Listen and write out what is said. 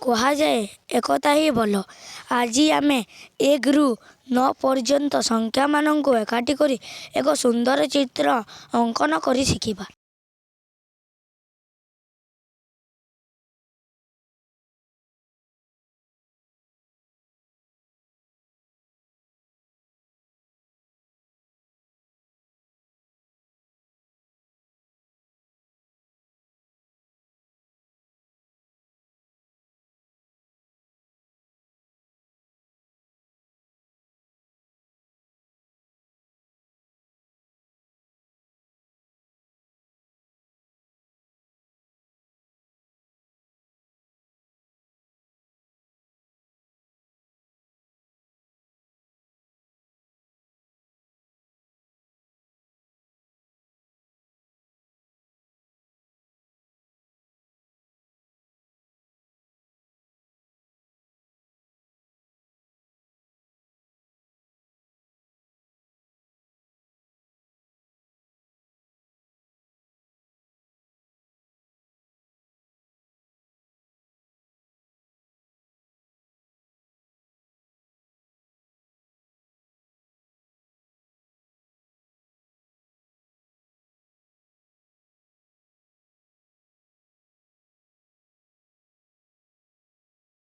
କୁହାଯାଏ ଏକତା ହିଁ ଭଲ। ଆଜି ଆମେ 1ରୁ 9 ପର୍ଯ୍ୟନ୍ତ ସଂଖ୍ୟାମାନଙ୍କୁ ଏକାଠି କରି ଏକ ସୁନ୍ଦର ଚିତ୍ର ଅଙ୍କନ କରି ଶିଖିବା।